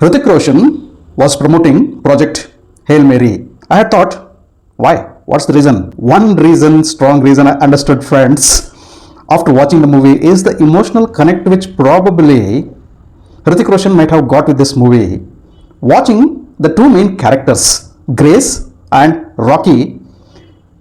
Hrithik Roshan was promoting Project Hail Mary. I had thought, why? What's the reason? One reason, strong reason I understood, friends, after watching the movie is the emotional connect which probably Hrithik Roshan might have got with this movie. Watching the two main characters, Grace and Rocky,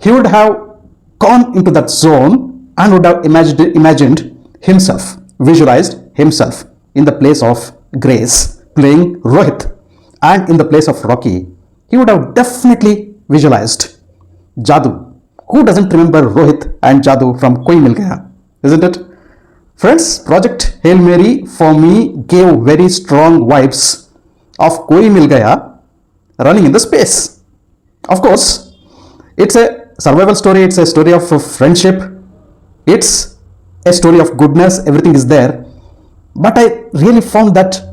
he would have gone into that zone and would have imagined himself, visualized himself in the place of Grace playing Rohit, and in the place of Rocky, he would have definitely visualized Jadoo. Who doesn't remember Rohit and Jadoo from Koi Mil Gaya, isn't it? Friends, Project Hail Mary for me gave very strong vibes of Koi Mil Gaya running in the space. Of course, it's a survival story, it's a story of friendship, it's a story of goodness, everything is there. But I really found that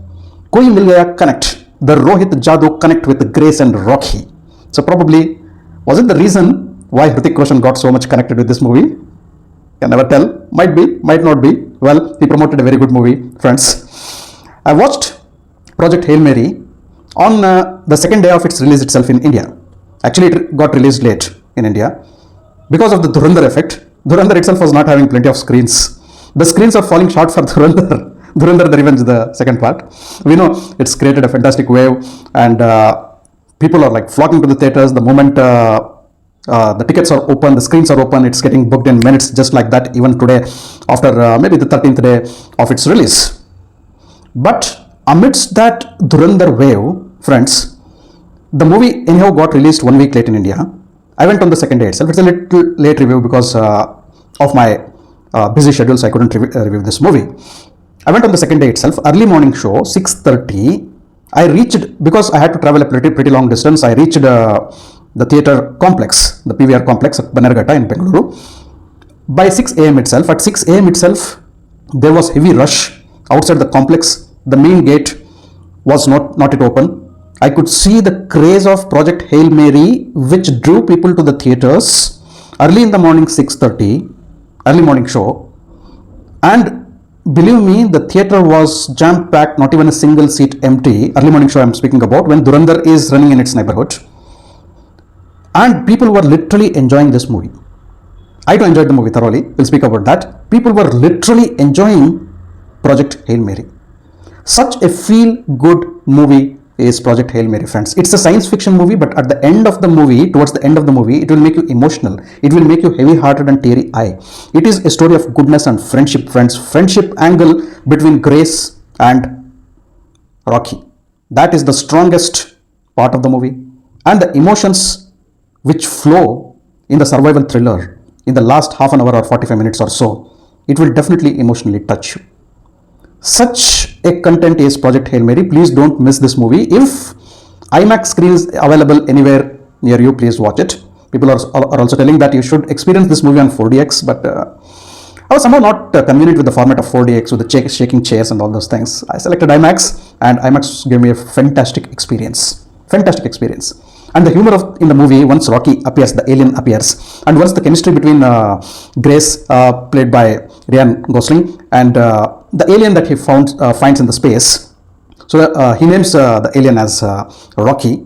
Koi Mil Gaya connect, the Rohit Jadoo connect with Grace and Rocky. So probably, was it the reason why Hrithik Roshan got so much connected with this movie? Can never tell. Might be, might not be. Well, he promoted a very good movie, friends. I watched Project Hail Mary on the second day of its release itself in India. Actually, it got released late in India because of the Dhurandhar effect. Dhurandhar itself was not having plenty of screens. The screens are falling short for Dhurandhar. Dhurandhar the Revenge, the second part. We know it's created a fantastic wave, and people are like flocking to the theaters the moment the tickets are open, the screens are open, it's getting booked in minutes, just like that, even today, after maybe the 13th day of its release. But amidst that Dhurandhar wave, friends, the movie anyhow got released 1 week late in India. I went on the second day itself. It's a little late review because of my busy schedule, so I couldn't review this movie. I went on the second day itself, early morning show, 6:30. I reached, because I had to travel a pretty long distance, I reached the theatre complex, the PVR complex at Bannerghatta in Bengaluru. By 6 a.m. itself, at 6 a.m. itself, there was heavy rush outside the complex. The main gate was not yet open. I could see the craze of Project Hail Mary, which drew people to the theatres early in the morning, 6:30, early morning show. And believe me, the theatre was jam-packed, not even a single seat empty. Early morning show I'm speaking about, when Dhurandhar is running in its neighborhood. And people were literally enjoying this movie. I too enjoyed the movie thoroughly. We'll speak about that. People were literally enjoying Project Hail Mary. Such a feel-good movie is Project Hail Mary, friends. It's a science fiction movie, but at the end of the movie, towards the end of the movie, it will make you emotional. It will make you heavy-hearted and teary-eyed. It is a story of goodness and friendship, friends. Friendship angle between Grace and Rocky. That is the strongest part of the movie. And the emotions which flow in the survival thriller in the last half an hour or 45 minutes or so, it will definitely emotionally touch you. Such a content is Project Hail Mary. Please don't miss this movie. If IMAX screen is available anywhere near you, please watch it. People are also telling that you should experience this movie on 4DX, but I was somehow not convenient with the format of 4DX with the shaking chairs and all those things. I selected IMAX, and IMAX gave me a fantastic experience. Fantastic experience. And the humor in the movie, once Rocky appears, the alien appears, and once the chemistry between Grace, played by Ryan Gosling, and the alien that he finds in the space. So he names the alien as Rocky.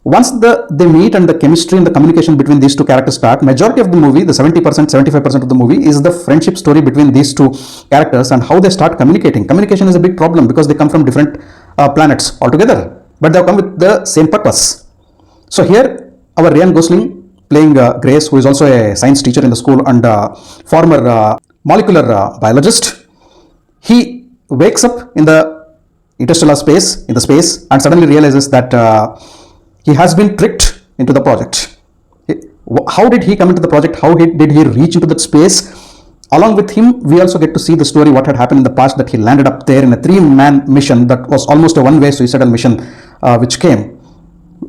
Once they meet and the chemistry and the communication between these two characters start, majority of the movie, the 70%, 75% of the movie is the friendship story between these two characters and how they start communicating. Communication is a big problem because they come from different planets altogether, but they come with the same purpose. So here, our Ryan Gosling playing Grace, who is also a science teacher in the school and former molecular biologist, he wakes up in the interstellar space, and suddenly realizes that he has been tricked into the project. How did he come into the project? How did he reach into that space? Along with him, we also get to see the story, what had happened in the past, that he landed up there in a 3-man mission that was almost a one-way suicidal mission which came.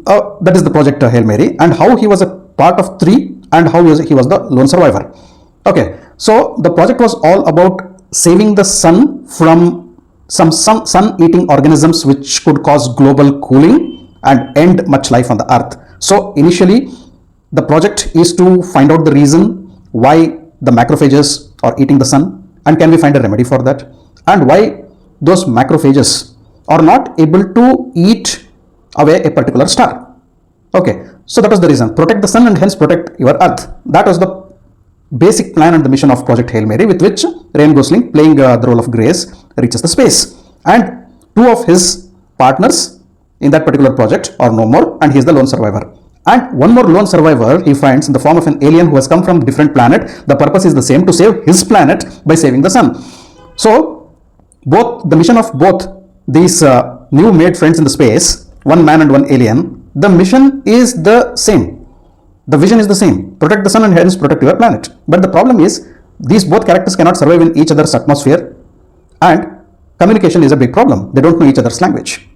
That is the Project Hail Mary, and how he was a part of 3 and how he was the lone survivor. Okay, so the project was all about saving the sun from some sun-eating organisms which could cause global cooling and end much life on the earth. So initially, the project is to find out the reason why the macrophages are eating the sun, and can we find a remedy for that, and why those macrophages are not able to eat away a particular star. Okay, so that was the reason. Protect the sun and hence protect your earth. That was the basic plan and the mission of Project Hail Mary, with which Ryan Gosling, playing the role of Grace, reaches the space. And two of his partners in that particular project are no more, and he is the lone survivor. And one more lone survivor he finds in the form of an alien who has come from a different planet. The purpose is the same, to save his planet by saving the sun. So, both the mission of both these new made friends in the space, one man and one alien, the mission is the same. The vision is the same: protect the sun and hence protect your planet. But the problem is, these both characters cannot survive in each other's atmosphere, and communication is a big problem. They don't know each other's language.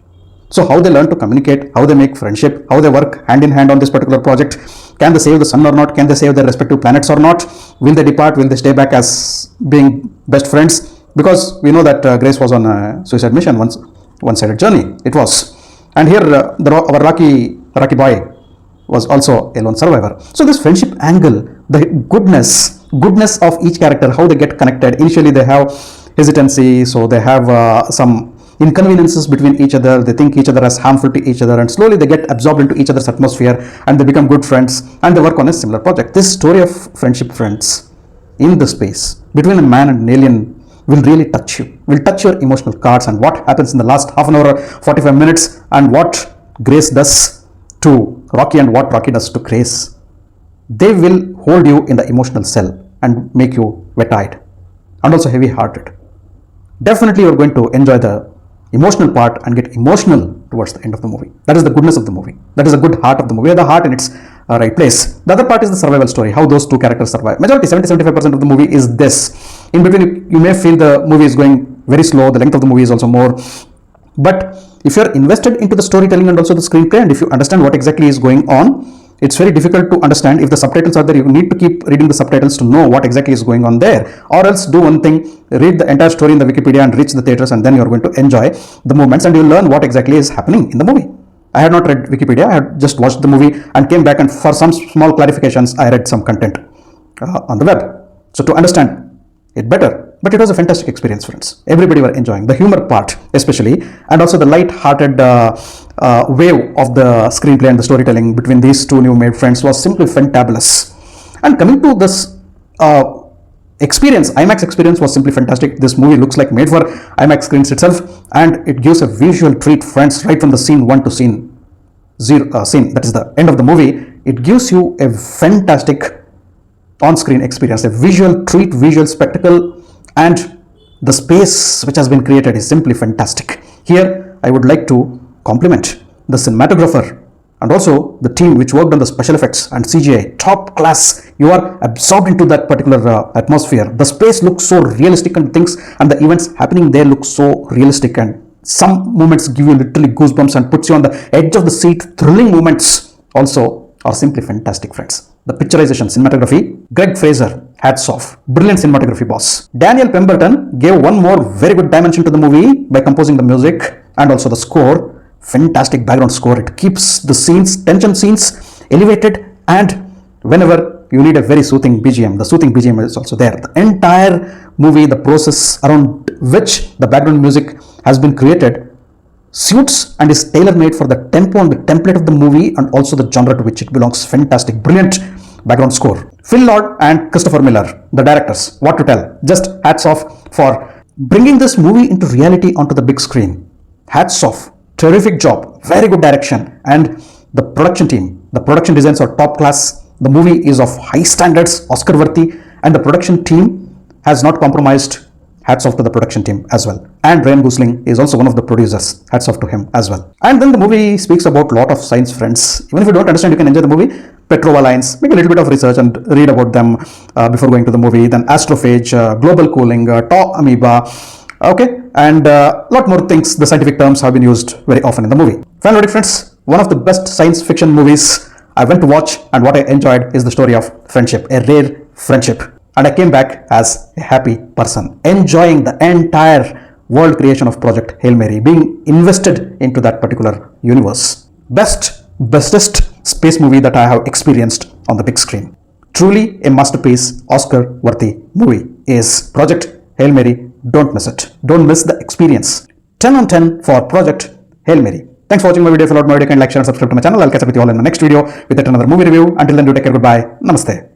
So how they learn to communicate, how they make friendship, how they work hand in hand on this particular project, can they save the sun or not, can they save their respective planets or not, will they depart, will they stay back as being best friends? Because we know that Grace was on a suicide mission, one-sided journey it was. And here our Rocky boy was also a lone survivor. So this friendship angle, the goodness of each character, how they get connected. Initially they have hesitancy, so they have some inconveniences between each other. They think each other as harmful to each other, and slowly they get absorbed into each other's atmosphere and they become good friends and they work on a similar project. This story of friendship friends in the space between a man and an alien will really touch you, will touch your emotional cards, and what happens in the last half an hour, 45 minutes, and what Grace does to Rocky and what Rocky does to Grace. They will hold you in the emotional cell and make you wet-eyed and also heavy-hearted. Definitely you're going to enjoy the emotional part and get emotional towards the end of the movie. That is the goodness of the movie. That is the good heart of the movie, the heart in its right place. The other part is the survival story, how those two characters survive. Majority, 70-75% of the movie is this. In between, you may feel the movie is going very slow, the length of the movie is also more. But if you're invested into the storytelling and also the screenplay, and if you understand what exactly is going on, it's very difficult to understand. If the subtitles are there, you need to keep reading the subtitles to know what exactly is going on there. Or else do one thing, read the entire story in the Wikipedia and reach the theaters, and then you're going to enjoy the movements and you'll learn what exactly is happening in the movie. I had not read Wikipedia, I had just watched the movie and came back, and for some small clarifications, I read some content on the web. So to understand it better. But it was a fantastic experience, friends. Everybody were enjoying the humor part, especially, and also the light-hearted wave of the screenplay and the storytelling between these two new made friends was simply fantabulous. And coming to this experience, IMAX experience was simply fantastic. This movie looks like made for IMAX screens itself, and it gives a visual treat, friends, right from the scene 1 to scene 0, that is the end of the movie. It gives you a fantastic on-screen experience, a visual treat, visual spectacle, and the space which has been created is simply fantastic. Here, I would like to compliment the cinematographer and also the team which worked on the special effects and CGI. Top class. You are absorbed into that particular atmosphere. The space looks so realistic, and things and the events happening there look so realistic, and some moments give you literally goosebumps and puts you on the edge of the seat. Thrilling moments also are simply fantastic, friends. The picturization, cinematography, Greg Fraser, hats off. Brilliant cinematography, boss. Daniel Pemberton gave one more very good dimension to the movie by composing the music and also the score. Fantastic background score. It keeps the scenes, tension scenes, elevated, and whenever you need a very soothing BGM, the soothing BGM is also there. The entire movie, the process around which the background music has been created, suits and is tailor-made for the tempo and the template of the movie and also the genre to which it belongs. Fantastic, brilliant background score. Phil Lord and Christopher Miller, the directors, what to tell. Just hats off for bringing this movie into reality onto the big screen. Hats off. Terrific job. Very good direction. And the production team, the production designs are top class. The movie is of high standards, Oscar worthy, and the production team has not compromised. Hats off to the production team as well. And Ryan Gosling is also one of the producers. Hats off to him as well. And then the movie speaks about a lot of science, friends. Even if you don't understand, you can enjoy the movie. Petrova lines, make a little bit of research and read about them before going to the movie. Then astrophage, global cooling, tau amoeba, okay, and a lot more things. The scientific terms have been used very often in the movie. Finally, friends, one of the best science fiction movies I went to watch, and what I enjoyed is the story of friendship, a rare friendship. And I came back as a happy person, enjoying the entire world creation of Project Hail Mary, being invested into that particular universe. Bestest space movie that I have experienced on the big screen. Truly a masterpiece, Oscar-worthy movie is Project Hail Mary. Don't miss it. Don't miss the experience. 10 on 10 for Project Hail Mary. Thanks for watching my video. If you loved my video, can like, share, and subscribe to my channel. I'll catch up with you all in the next video with yet another movie review. Until then, do take care. Goodbye. Namaste.